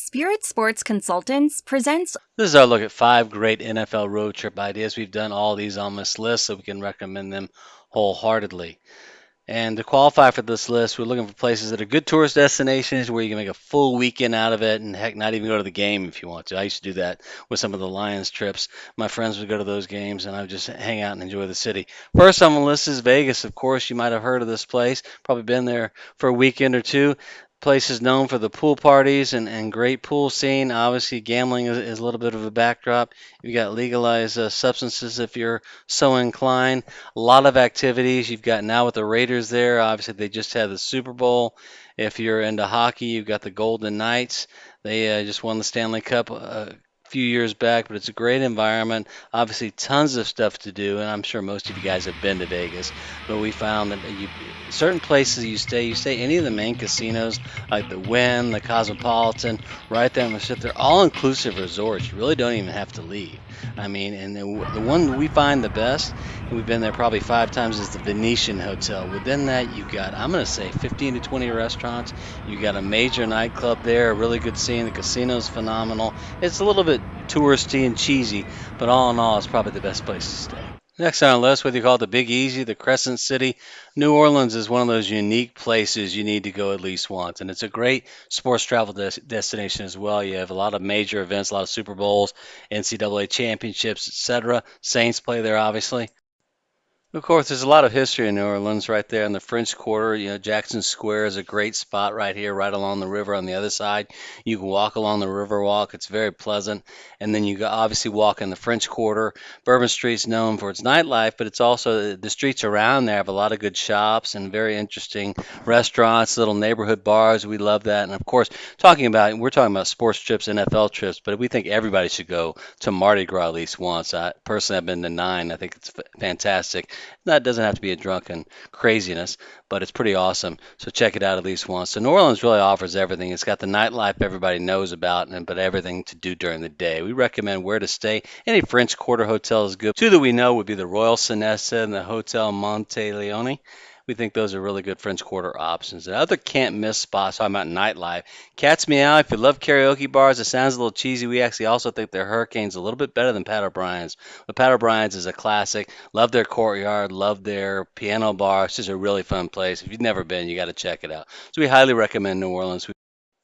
Spirit Sports Consultants presents. This is our look at 5 great NFL road trip ideas. We've done all these on this list, so we can recommend them wholeheartedly. And to qualify for this list, we're looking for places that are good tourist destinations where you can make a full weekend out of it and heck, not even go to the game if you want to. I used to do that with some of the Lions trips. My friends would go to those games and I would just hang out and enjoy the city. First on the list is Vegas. Of course, you might have heard of this place, probably been there for a weekend or two. Place is known for the pool parties and great pool scene. Obviously, gambling is a little bit of a backdrop. You got legalized substances if you're so inclined. A lot of activities. You've got now with the Raiders there. Obviously, they just had the Super Bowl. If you're into hockey, you've got the Golden Knights. They just won the Stanley Cup a few years back, but it's a great environment. Obviously, tons of stuff to do, and I'm sure most of you guys have been to Vegas. But we found that certain places you stay any of the main casinos like the Wynn, the Cosmopolitan, right there on the strip. They're all inclusive resorts. You really don't even have to leave. I mean, and the one we find the best, and we've been there probably 5 times, is the Venetian Hotel. Within that, you've got, I'm going to say, 15 to 20 restaurants. You've got a major nightclub there, a really good scene. The casino's phenomenal. It's a little bit touristy and cheesy, but all in all, it's probably the best place to stay. Next on our list, whether you call it the Big Easy, the Crescent City, New Orleans is one of those unique places you need to go at least once. And it's a great sports travel destination as well. You have a lot of major events, a lot of Super Bowls, NCAA championships, etc. Saints play there, obviously. Of course, there's a lot of history in New Orleans right there in the French Quarter. You know, Jackson Square is a great spot right here, right along the river on the other side. You can walk along the river walk. It's very pleasant. And then obviously walk in the French Quarter. Bourbon Street's known for its nightlife, but it's also the streets around there have a lot of good shops and very interesting restaurants, little neighborhood bars. We love that. And of course, we're talking about sports trips, NFL trips, but we think everybody should go to Mardi Gras at least once. I personally have been to 9. I think it's fantastic. That doesn't have to be a drunken craziness, but it's pretty awesome. So check it out at least once. So New Orleans really offers everything. It's got the nightlife everybody knows about, but everything to do during the day. We recommend where to stay. Any French Quarter hotel is good. Two that we know would be the Royal Sonesta and the Hotel Monteleone. We think those are really good French Quarter options. The other can't miss spots, talking about nightlife. Cat's Meow, if you love karaoke bars, it sounds a little cheesy. We actually also think their Hurricane's a little bit better than Pat O'Brien's. But Pat O'Brien's is a classic. Love their courtyard, love their piano bar. It's just a really fun place. If you've never been, you got to check it out. So we highly recommend New Orleans.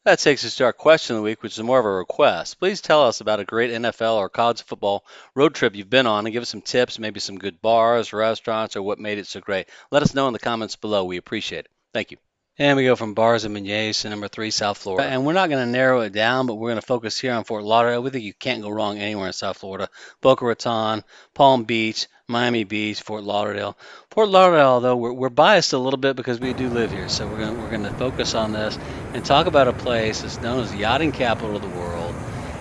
That takes us to our question of the week, which is more of a request. Please tell us about a great NFL or college football road trip you've been on and give us some tips, maybe some good bars, restaurants, or what made it so great. Let us know in the comments below. We appreciate it. Thank you. And we go from bars and beignets to number 3, South Florida. And we're not going to narrow it down, but we're going to focus here on Fort Lauderdale. We think you can't go wrong anywhere in South Florida. Boca Raton, Palm Beach, Miami Beach, Fort Lauderdale. Fort Lauderdale, though, we're biased a little bit because we do live here. So we're going to focus on this and talk about a place that's known as the yachting capital of the world.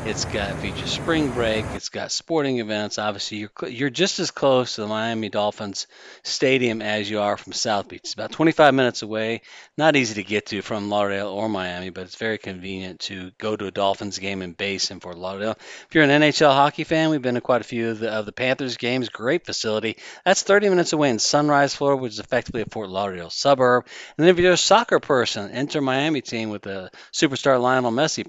It's got features spring break. It's got sporting events. Obviously, you're just as close to the Miami Dolphins stadium as you are from South Beach. It's about 25 minutes away. Not easy to get to from Lauderdale or Miami, but it's very convenient to go to a Dolphins game and base in Fort Lauderdale. If you're an NHL hockey fan, we've been to quite a few of the Panthers games. Great facility. That's 30 minutes away in Sunrise, Florida, which is effectively a Fort Lauderdale suburb. And then if you're a soccer person, enter Miami team with the superstar Lionel Messi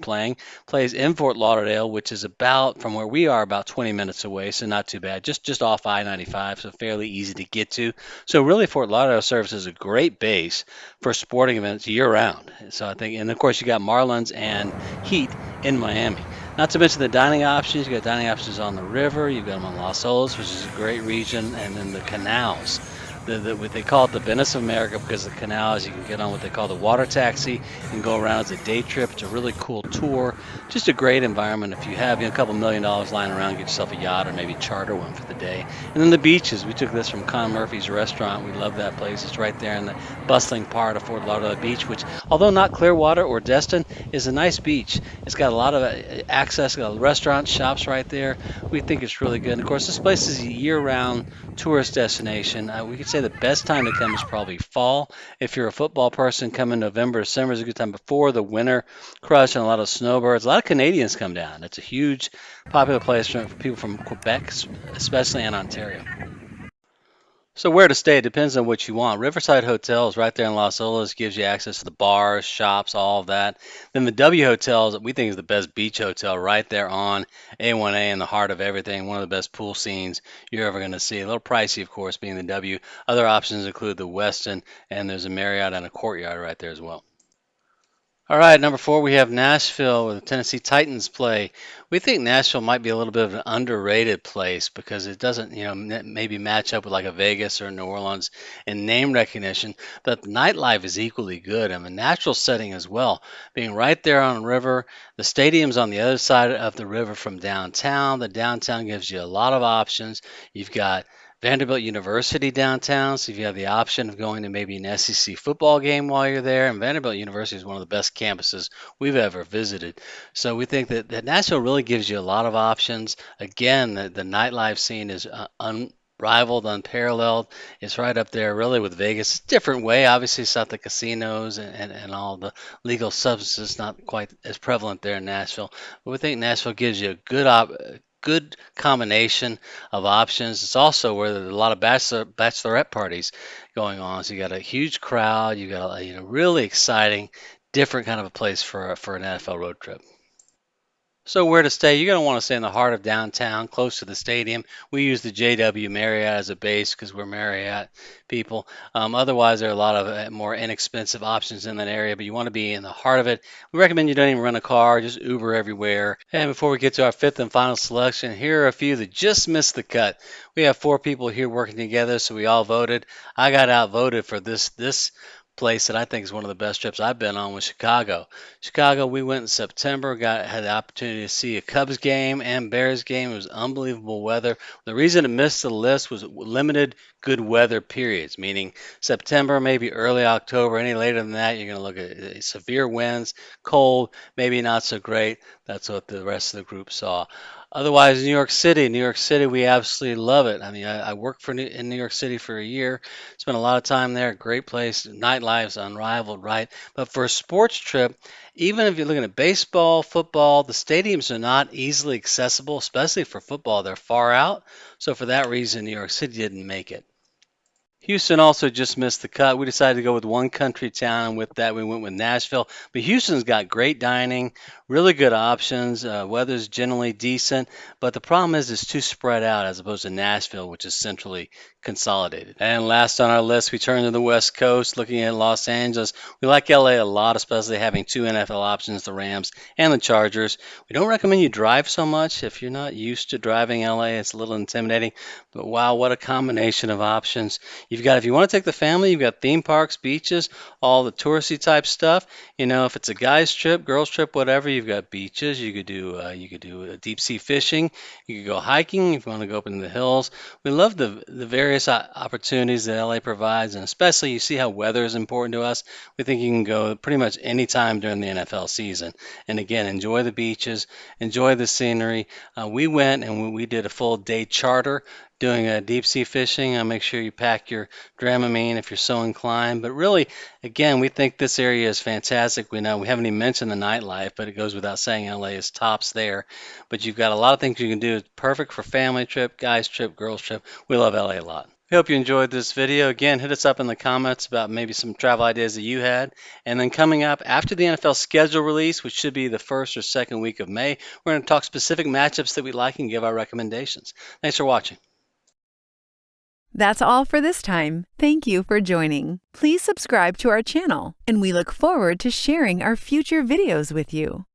plays in Fort Lauderdale, which is about from where we are about 20 minutes away, so not too bad. Just off I-95, so fairly easy to get to. So really, Fort Lauderdale serves as a great base for sporting events year round. So I think, and of course, you got Marlins and Heat in Miami. Not to mention the dining options. You got dining options on the river. You've got them on Los Olos, which is a great region, and then the canals. What they call it the Venice of America because the canals, you can get on what they call the water taxi and go around as a day trip. It's a really cool tour. Just a great environment. If you have a couple $1 million lying around, get yourself a yacht or maybe charter one for the day. And then the beaches. We took this from Con Murphy's restaurant. We love that place. It's right there in the bustling part of Fort Lauderdale Beach, which, although not Clearwater or Destin, is a nice beach. It's got a lot of access, got restaurants, shops right there. We think it's really good. And of course, this place is a year-round tourist destination. We could say the best time to come is probably fall. If you're a football person, come in November. December is a good time before the winter crush and a lot of snowbirds. A lot of Canadians come down. It's a huge popular place for people from Quebec, especially in Ontario. So where to stay depends on what you want. Riverside Hotels right there in Los Olas gives you access to the bars, shops, all of that. Then the W Hotels we think is the best beach hotel right there on A1A in the heart of everything. One of the best pool scenes you're ever going to see. A little pricey, of course, being the W. Other options include the Westin, and there's a Marriott and a Courtyard right there as well. All right, number four, we have Nashville where the Tennessee Titans play. We think Nashville might be a little bit of an underrated place because it doesn't, maybe match up with like a Vegas or New Orleans in name recognition, but the nightlife is equally good and the natural setting as well. Being right there on the river, the stadium's on the other side of the river from downtown. The downtown gives you a lot of options. You've got Vanderbilt University downtown, so if you have the option of going to maybe an SEC football game while you're there, and Vanderbilt University is one of the best campuses we've ever visited. So we think that Nashville really gives you a lot of options. Again, the nightlife scene is unrivaled, unparalleled. It's right up there really with Vegas. Different way, obviously, it's not the casinos and all the legal substances, not quite as prevalent there in Nashville. But we think Nashville gives you a good combination of options. It's also where there's a lot of bachelorette parties going on. So you got a huge crowd. You got a really exciting, different kind of a place for an NFL road trip. So where to stay? You're going to want to stay in the heart of downtown, close to the stadium. We use the JW Marriott as a base because we're Marriott people. Otherwise, there are a lot of more inexpensive options in that area, but you want to be in the heart of it. We recommend you don't even rent a car, just Uber everywhere. And before we get to our fifth and final selection, here are a few that just missed the cut. We have four people here working together, so we all voted. I got outvoted for this place that I think is one of the best trips I've been on was Chicago. Chicago, we went in September, had the opportunity to see a Cubs game and Bears game. It was unbelievable weather. The reason it missed the list was limited good weather periods, meaning September, maybe early October. Any later than that, you're going to look at severe winds, cold, maybe not so great. That's what the rest of the group saw. Otherwise, New York City, we absolutely love it. I mean, I worked in New York City for a year, spent a lot of time there. Great place, nightlife's unrivaled, right? But for a sports trip, even if you're looking at baseball, football, the stadiums are not easily accessible, especially for football. They're far out. So for that reason, New York City didn't make it. Houston also just missed the cut. We decided to go with one country town, and with that, we went with Nashville. But Houston's got great dining, really good options. Weather's generally decent, but the problem is it's too spread out as opposed to Nashville, which is centrally consolidated. And last on our list, we turn to the West Coast, looking at Los Angeles. We like LA a lot, especially having two NFL options, the Rams and the Chargers. We don't recommend you drive so much. If you're not used to driving LA, it's a little intimidating. But wow, what a combination of options. You've got, if you want to take the family, you've got theme parks, beaches, all the touristy type stuff. If it's a guy's trip, girls trip, whatever, you've got beaches. You could do deep sea fishing. You could go hiking if you want to go up into the hills. We love the various opportunities that LA provides, and especially you see how weather is important to us. We think you can go pretty much any time during the NFL season. And again, enjoy the beaches, enjoy the scenery. We went and we did a full day charter doing deep sea fishing. Make sure you pack your Dramamine if you're so inclined. But really, again, we think this area is fantastic. We know we haven't even mentioned the nightlife, but it goes without saying LA is tops there. But you've got a lot of things you can do. It's perfect for family trip, guys trip, girls trip. We love LA a lot. We hope you enjoyed this video. Again, hit us up in the comments about maybe some travel ideas that you had. And then coming up after the NFL schedule release, which should be the first or second week of May, we're going to talk specific matchups that we like and give our recommendations. Thanks for watching. That's all for this time. Thank you for joining. Please subscribe to our channel, and we look forward to sharing our future videos with you.